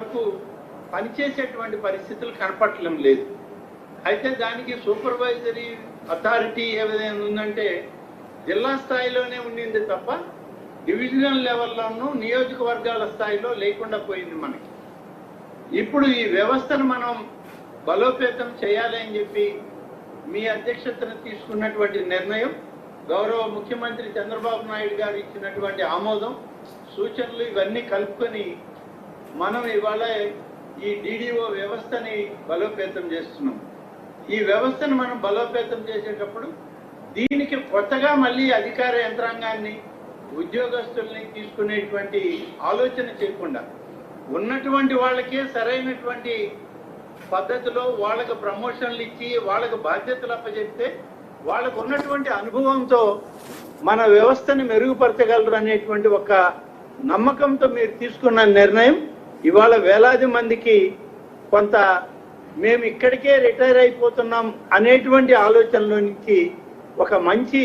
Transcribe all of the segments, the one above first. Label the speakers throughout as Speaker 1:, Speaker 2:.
Speaker 1: వరకు పనిచేసేటువంటి పరిస్థితులు కనపడటం లేదు. అయితే దానికి సూపర్వైజరీ అథారిటీ ఏదైనా ఉందంటే జిల్లా స్థాయిలోనే ఉండింది తప్ప డివిజనల్ లెవెల్లోనూ నియోజకవర్గాల స్థాయిలో లేకుండా పోయింది మనకి. ఇప్పుడు ఈ వ్యవస్థను మనం బలోపేతం చేయాలి అని చెప్పి మీ అధ్యక్షతను తీసుకున్నటువంటి నిర్ణయం, గౌరవ ముఖ్యమంత్రి చంద్రబాబు నాయుడు గారు ఇచ్చినటువంటి ఆమోదం, సూచనలు ఇవన్నీ కలుపుకొని మనం ఇవాళ ఈ డిడిఓ వ్యవస్థని బలోపేతం చేస్తున్నాం. ఈ వ్యవస్థను మనం బలోపేతం చేసేటప్పుడు దీనికి కొత్తగా మళ్ళీ అధికార యంత్రాంగాన్ని, ఉద్యోగస్తుల్ని తీసుకునేటువంటి ఆలోచన చేయకుండా ఉన్నటువంటి వాళ్ళకే సరైనటువంటి పద్ధతిలో వాళ్ళకు ప్రమోషన్లు ఇచ్చి వాళ్ళకు బాధ్యతలు అప్పచెప్తే వాళ్ళకు ఉన్నటువంటి అనుభవంతో మన వ్యవస్థని మెరుగుపరచగలరు అనేటువంటి ఒక నమ్మకంతో మీరు తీసుకున్న నిర్ణయం ఇవాళ వేలాది మందికి కొంత మేము ఇక్కడికే రిటైర్ అయిపోతున్నాం అనేటువంటి ఆలోచనలో నుంచి ఒక మంచి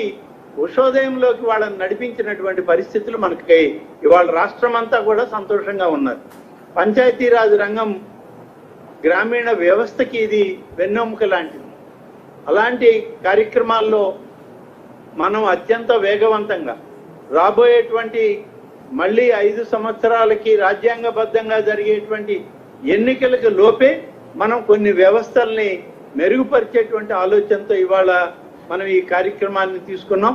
Speaker 1: ఉషోదయంలోకి వాళ్ళని నడిపించినటువంటి పరిస్థితులు మనకి ఇవాళ రాష్ట్రం అంతా కూడా సంతోషంగా ఉన్నారు. పంచాయతీరాజ్ రంగం గ్రామీణ వ్యవస్థకి ఇది వెన్నెముక లాంటిది. అలాంటి కార్యక్రమాల్లో మనం అత్యంత వేగవంతంగా రాబోయేటువంటి మళ్ళీ 5 సంవత్సరాలకి రాజ్యాంగబద్ధంగా జరిగేటువంటి ఎన్నికలకు లోపే మనం కొన్ని వ్యవస్థల్ని మెరుగుపరిచేటువంటి ఆలోచనతో ఇవాళ మనం ఈ కార్యక్రమాన్ని తీసుకున్నాం.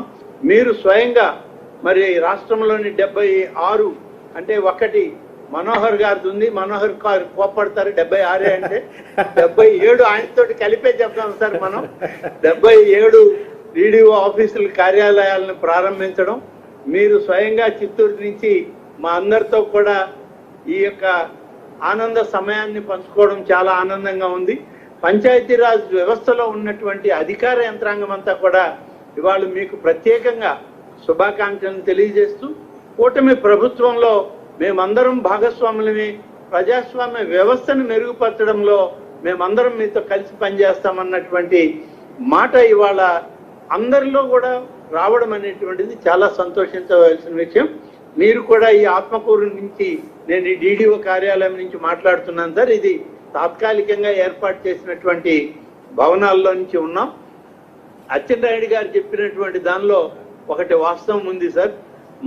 Speaker 1: మీరు స్వయంగా మరి రాష్ట్రంలోని 76 అంటే ఒకటి మనోహర్ గారిది ఉంది, మనోహర్ గారు కోపడతారు 76 అంటే 77 ఆయనతోటి కలిపే చెప్తాం సార్. మనం 77 డిడిఓ ఆఫీసుల కార్యాలయాలను ప్రారంభించడం, మీరు స్వయంగా చిత్తూరు నుంచి మా అందరితో కూడా ఈ యొక్క ఆనంద సమయాన్ని పంచుకోవడం చాలా ఆనందంగా ఉంది. పంచాయతీరాజ్ వ్యవస్థలో ఉన్నటువంటి అధికార యంత్రాంగం అంతా కూడా ఇవాళ మీకు ప్రత్యేకంగా శుభాకాంక్షలను తెలియజేస్తూ, కూటమి ప్రభుత్వంలో మేమందరం భాగస్వాములమే, ప్రజాస్వామ్య వ్యవస్థను మెరుగుపరచడంలో మేమందరం మీతో కలిసి పనిచేస్తామన్నటువంటి మాట ఇవాళ అందరిలో కూడా రావడం అనేటువంటిది చాలా సంతోషించవలసిన విషయం. మీరు కూడా ఈ ఆత్మకూరు నుంచి, నేను ఈ డిడిఓ కార్యాలయం నుంచి మాట్లాడుతున్నాను సార్. ఇది తాత్కాలికంగా ఏర్పాటు చేసినటువంటి భవనాల్లో నుంచి ఉన్నాం. అచ్చెన్నాయుడు గారు చెప్పినటువంటి దానిలో ఒకటి వాస్తవం ఉంది సార్.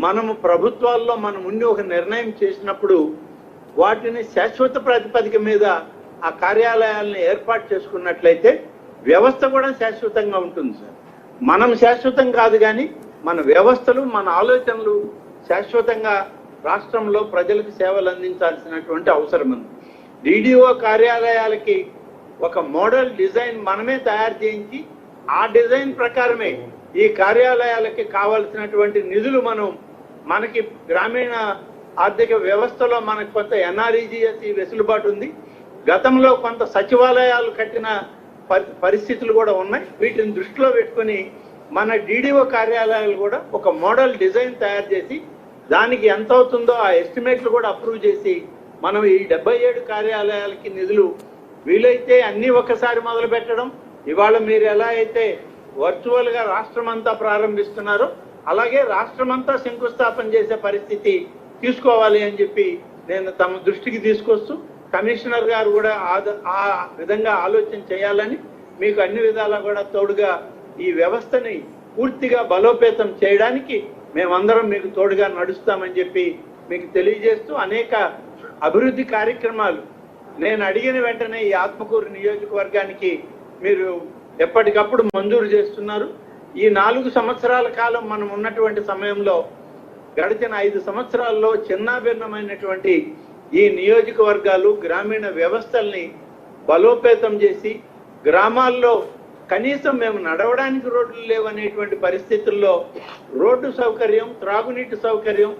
Speaker 1: మనము ప్రభుత్వాల్లో మనం ఉండి ఒక నిర్ణయం చేసినప్పుడు వాటిని శాశ్వత ప్రాతిపదిక మీద ఆ కార్యాలయాలను ఏర్పాటు చేసుకున్నట్లయితే వ్యవస్థ కూడా శాశ్వతంగా ఉంటుంది సార్. మనం శాశ్వతం కాదు, కానీ మన వ్యవస్థలు, మన ఆలోచనలు శాశ్వతంగా రాష్ట్రంలో ప్రజలకు సేవలు అందించాల్సినటువంటి అవసరం ఉంది. డిడిఓ కార్యాలయాలకి ఒక మోడల్ డిజైన్ మనమే తయారు చేయించి ఆ డిజైన్ ప్రకారమే ఈ కార్యాలయాలకి కావాల్సినటువంటి నిధులు మనకి గ్రామీణ ఆర్థిక వ్యవస్థలో మనకు కొంత ఎన్ఆర్ఈజీఎస్ వెసులుబాటు ఉంది. గతంలో కొంత సచివాలయాలు కట్టిన పరిస్థితులు కూడా ఉన్నాయి. వీటిని దృష్టిలో పెట్టుకుని మన డిడిఓ కార్యాలయాలు కూడా ఒక మోడల్ డిజైన్ తయారు చేసి దానికి ఎంత అవుతుందో ఆ ఎస్టిమేట్లు కూడా అప్రూవ్ చేసి మనం ఈ 77 కార్యాలయాలకి నిధులు వీలైతే అన్ని ఒక్కసారి మొదలు పెట్టడం. ఇవాళ మీరు ఎలా అయితే వర్చువల్ గా రాష్ట్రం అంతా ప్రారంభిస్తున్నారో అలాగే రాష్ట్రమంతా శంకుస్థాపన చేసే పరిస్థితి తీసుకోవాలి అని చెప్పి నేను తమ దృష్టికి తీసుకొస్తూ, కమిషనర్ గారు కూడా ఆ విధంగా ఆలోచన చేయాలని, మీకు అన్ని విధాలా కూడా తోడుగా ఈ వ్యవస్థని పూర్తిగా బలోపేతం చేయడానికి మేమందరం మీకు తోడుగా నడుస్తామని చెప్పి మీకు తెలియజేస్తూ, అనేక అభివృద్ధి కార్యక్రమాలు నేను అడిగిన వెంటనే ఈ ఆత్మకూరు నియోజకవర్గానికి మీరు ఎప్పటికప్పుడు మంజూరు చేస్తున్నారు. ఈ 4 సంవత్సరాల కాలం మనం ఉన్నటువంటి సమయంలో గడిచిన 5 సంవత్సరాల్లో చిన్నాభిన్నమైనటువంటి ఈ నియోజకవర్గాలు గ్రామీణ వ్యవస్థల్ని బలోపేతం చేసి, గ్రామాల్లో కనీసం మేము నడవడానికి రోడ్లు లేవనేటువంటి పరిస్థితుల్లో రోడ్డు సౌకర్యం, త్రాగునీటి సౌకర్యం,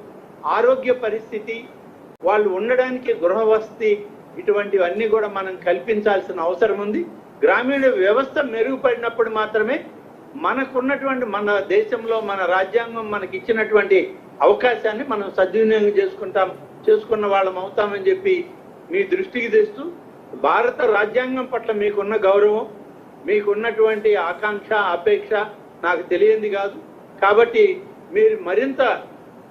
Speaker 1: ఆరోగ్య పరిస్థితి, వాళ్ళు ఉండడానికి గృహవసతి, ఇటువంటివన్నీ కూడా మనం కల్పించాల్సిన అవసరం ఉంది. గ్రామీణ వ్యవస్థ మెరుగుపడినప్పుడు మాత్రమే మనకున్నటువంటి, మన దేశంలో మన రాజ్యాంగం మనకి ఇచ్చినటువంటి అవకాశాన్ని మనం సద్వినియోగం చేసుకున్న వాళ్ళం అవుతామని చెప్పి మీ దృష్టికి తెస్తూ, భారత రాజ్యాంగం పట్ల మీకున్న గౌరవం, మీకున్నటువంటి ఆకాంక్ష, అపేక్ష నాకు తెలియంది కాదు. కాబట్టి మీరు మరింత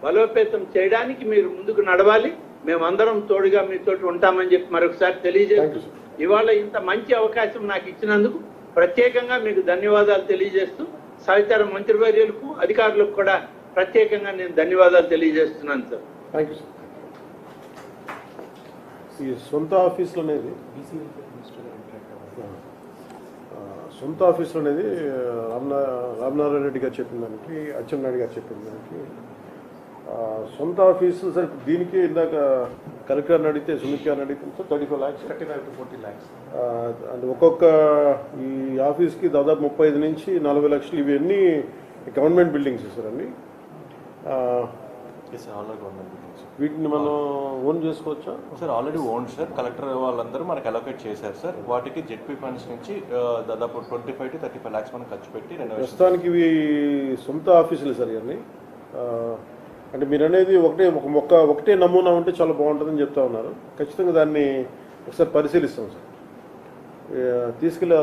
Speaker 1: బలోపేతం చేయడానికి మీరు ముందుకు నడవాలి. మేమందరం తోడుగా మీతోటి ఉంటామని చెప్పి మరొకసారి తెలియజేస్తూ
Speaker 2: Thank you,
Speaker 1: ఇవాళ ఇంత మంచి అవకాశం నాకు ఇచ్చినందుకు ప్రత్యేకంగా మీకు ధన్యవాదాలు తెలియజేస్తూ సహచార మంత్రివర్యులకు అధికారులకు కూడా ప్రత్యేకంగా నేను ధన్యవాదాలు తెలియజేస్తున్నాను సార్.
Speaker 2: Thank you sir. ఈ సొంత ఆఫీసులు అనేది సొంత ఆఫీసులు అనేది రామనారాయణ రెడ్డి గారు చెప్పిన దానికి అచ్చెన్నాయుడు గారు చెప్పిన దానికి సొంత ఆఫీసు సార్ దీనికి ఇందాక కలెక్టర్ని అడిగితే సుమిత్ గారిని అడిగితే sir 35 lakhs
Speaker 3: 35 to 40 lakhs.
Speaker 2: And ఒక్కొక్క ఈ ఆఫీస్కి దాదాపు 35 నుంచి 40 లక్షలు ఇవన్నీ గవర్నమెంట్ బిల్డింగ్స్ సార్ అన్ని వీటిని మనం ఓన్ చేసుకోవచ్చా
Speaker 3: sir? Already own sir. Collector వాళ్ళందరూ మనకు అలొకేట్ చేశారు సార్. వాటికి జెడ్పీ ఫండ్స్ నుంచి దాదాపు 25 to 35 lakhs మనం ఖర్చు పెట్టి రెనోవేషన్.
Speaker 2: ప్రస్తుతానికి ఇవి సొంత ఆఫీసులు సార్ ఇవన్నీ. అంటే మీరు అనేది ఒకటే నమూనా ఉంటే చాలా బాగుంటుందని చెప్తా ఉన్నారు. ఖచ్చితంగా దాన్ని ఒకసారి పరిశీలిస్తాం సార్. తీసుకెళ్ళి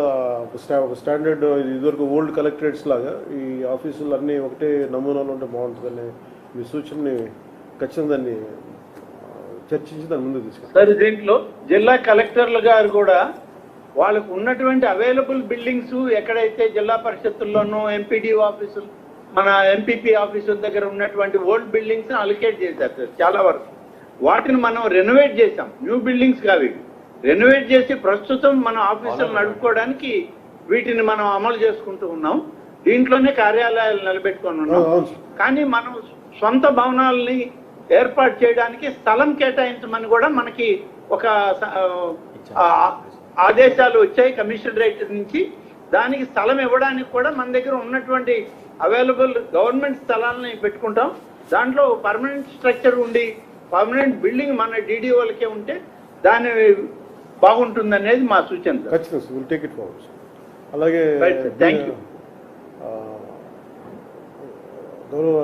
Speaker 2: ఒక స్టాండర్డ్ ఇదివరకు ఓల్డ్ కలెక్టరేట్స్ లాగా ఈ ఆఫీసులు అన్నీ ఒకటే నమూనాలు ఉంటే బాగుంటుందని మీ సూచనని ఖచ్చితంగా దాన్ని చర్చించి దాని ముందుకు తీసుకెళ్ళి
Speaker 1: సార్ దీంట్లో జిల్లా కలెక్టర్లు గారు కూడా వాళ్ళకు ఉన్నటువంటి అవైలబుల్ బిల్డింగ్స్ ఎక్కడైతే జిల్లా పరిషత్తుల్లోనూ ఎంపీడీఓ ఆఫీసులు మన ఎంపీపీ ఆఫీసుల దగ్గర ఉన్నటువంటి ఓల్డ్ బిల్డింగ్స్ అలొకేట్ చేశారు సార్. చాలా వరకు వాటిని మనం రెనోవేట్ చేసాం. న్యూ బిల్డింగ్స్ కావి రెనోవేట్ చేసి ప్రస్తుతం మన ఆఫీసులు నడుపుకోవడానికి వీటిని మనం అమలు చేసుకుంటూ ఉన్నాం. దీంట్లోనే కార్యాలయాలు నిలబెట్టుకొని ఉన్నాం. కానీ మనం సొంత భవనాలని ఏర్పాటు చేయడానికి స్థలం కేటాయించమని కూడా మనకి ఒక ఆదేశాలు వచ్చాయి కమిషనరేట్ నుంచి. దానికి స్థలం ఇవ్వడానికి కూడా మన దగ్గర ఉన్నటువంటి అవైలబుల్ గవర్నమెంట్ స్థలాలని పెట్టుకుంటాం. దాంట్లో పర్మనెంట్ స్ట్రక్చర్ ఉండి పర్మనెంట్ బిల్డింగ్ మన డీడీఓలకే ఉంటే దాని బాగుంటుంది అనేది మా సూచన.
Speaker 2: ఖచ్చితంగా sir, will take it forward sir. అలాగే
Speaker 1: థ్యాంక్ యూ.
Speaker 2: గౌరవ